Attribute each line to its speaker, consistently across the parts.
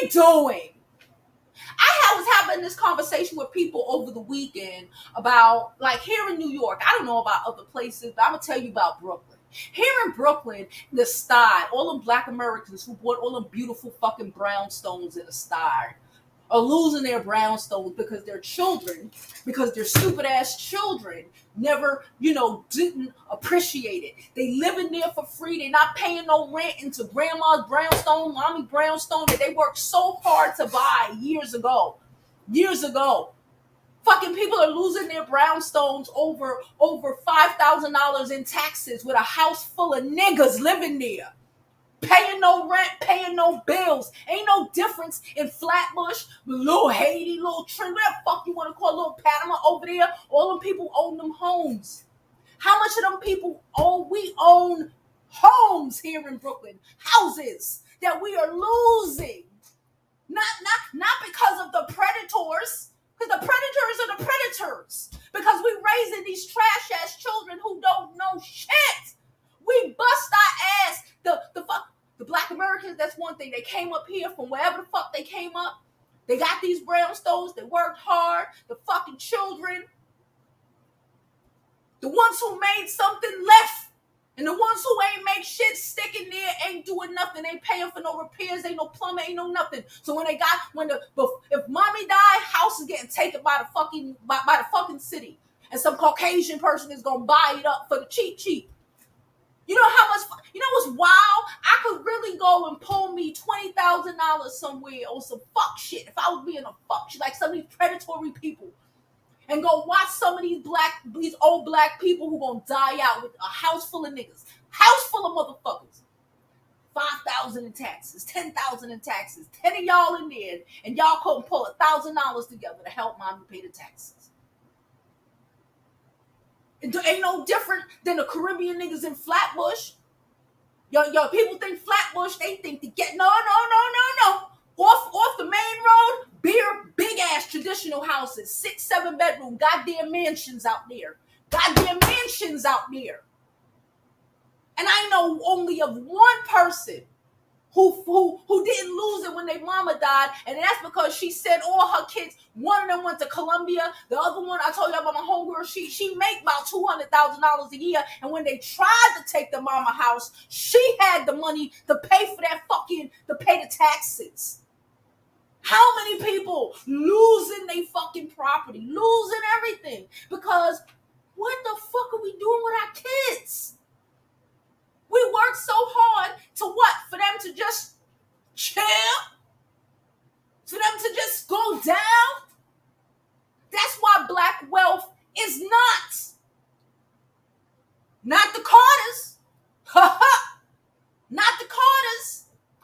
Speaker 1: we doing? I was having this conversation with people over the weekend about, like, here in New York. I don't know about other places, but I'm going to tell you about Brooklyn. Here in Brooklyn, the Sty, all them black Americans who bought all them beautiful fucking brownstones in the Sty are losing their brownstones because their children, because their stupid ass children never, didn't appreciate it. They living there for free. They're not paying no rent into grandma's brownstone, mommy brownstone that they worked so hard to buy years ago. Fucking people are losing their brownstones over $5,000 in taxes with a house full of niggas living there. Paying no rent, paying no bills. Ain't no difference in Flatbush, Little Haiti, Little Trinidad, whatever the fuck you want to call Little Panama over there. All them people own them homes. How much of them people own? We own homes here in Brooklyn. Houses that we are losing. Not because of the predators. Because the predators are the predators. Because we raising these trash ass children who don't know shit. We bust our ass. The black Americans, that's one thing. They came up here from wherever the fuck they came up. They got these brownstones. They worked hard. The fucking children. The ones who made something left. And the ones who ain't make shit sticking there, ain't doing nothing, ain't paying for no repairs, ain't no plumber, ain't no nothing. So if mommy die, house is getting taken by the fucking city. And some Caucasian person is gonna buy it up for the cheap. You know what's wild? I could really go and pull me $20,000 somewhere or some fuck shit if I was being a fuck shit, like some of these predatory people. And go watch some of these old black people who gonna die out with a house full of niggas. House full of motherfuckers. 5,000 in taxes, 10,000 in taxes, 10 of y'all in there, and y'all couldn't pull $1,000 together to help mommy pay the taxes. It ain't no different than the Caribbean niggas in Flatbush. Yo, people think Flatbush, they think to get no. Off the main road, big ass traditional houses, 6-7 bedroom, goddamn mansions out there. And I know only of one person who didn't lose it when their mama died, and that's because she sent all her kids. One of them went to Columbia. The other one, I told you about my homegirl, she make about $200,000 a year, and when they tried to take the mama house, she had the money to pay for to pay the taxes. How many people losing their fucking property, losing everything? Because what the fuck are we doing with our kids? We work so hard to what? For them to just chill? For them to just go down? That's why black wealth is not the Carters. Not the Carters.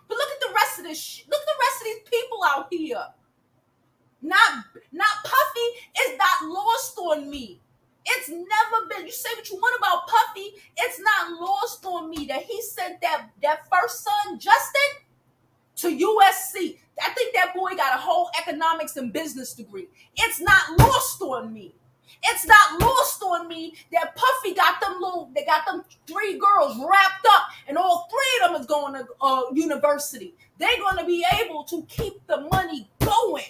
Speaker 1: But look at the rest of this shit. Look at the rest of these people out here. Not Puffy is not lost on me. It's never been, you say what you want about Puffy, it's not lost on me that he sent that first son, Justin, to USC. I think that boy got a whole economics and business degree. It's not lost on me. It's not lost on me that Puffy got them 3 girls wrapped up, and all 3 of them is going to university. They're going to be able to keep the money going.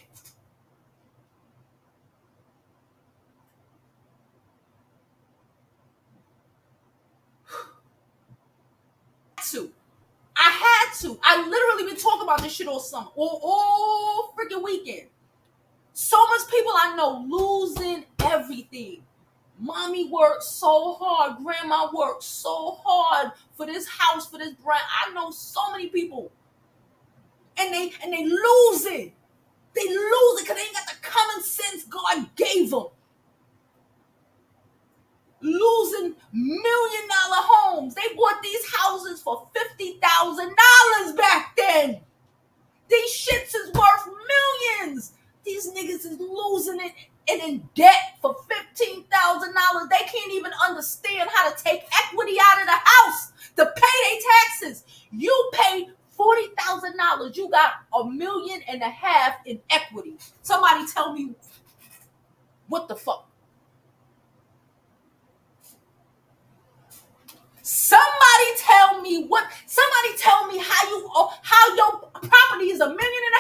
Speaker 1: I had to. I literally been talking about this shit all summer, all freaking weekend. So much people I know losing everything. Mommy worked so hard. Grandma worked so hard for this house, for this brand. I know so many people. And they lose it. They lose it because they ain't got the common sense God gave them. Losing $1 million homes. They bought these houses for $50,000 back then. These shits is worth millions. These niggas is losing it and in debt for $15,000. They can't even understand how to take equity out of the house to pay their taxes. You pay $40,000. You got $1.5 million in equity. Somebody tell me what the fuck. Somebody tell me how your property is $1.5 million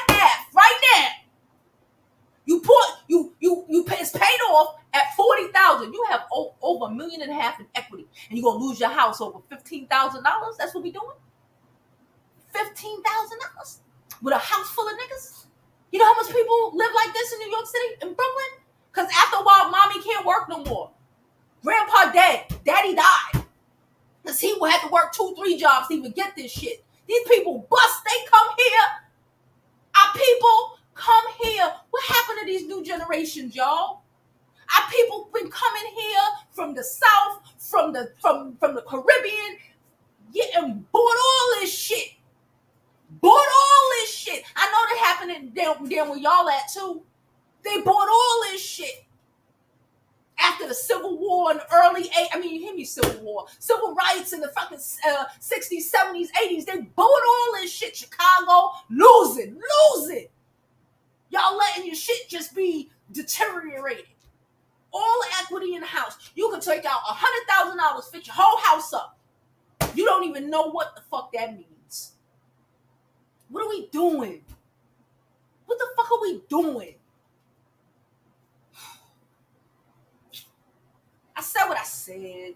Speaker 1: $1.5 million in equity, and you're gonna lose your house over $15,000. That's what we doing. $15,000 with a house full of niggas. You know how much people live like this in New York City, in Brooklyn? Because after a while, mommy can't work no more. Grandpa dead. Daddy died. Because he had to work 2-3 jobs to even get this shit. These people bust. They come here. Our people come here. What happened to these new generations, y'all? Our people been coming here from the South, from the Caribbean, and bought all this shit. Bought all this shit. I know that happened down where y'all at too. They bought all this shit. After the Civil War and you hear me, Civil War, civil rights in the fucking 60s, 70s, 80s, they bought all this shit. Chicago, losing. Y'all letting your shit just be deteriorated. All equity in the house. You can take out $100,000, fit your whole house up. You don't even know what the fuck that means. What are we doing? What the fuck are we doing? I said what I said.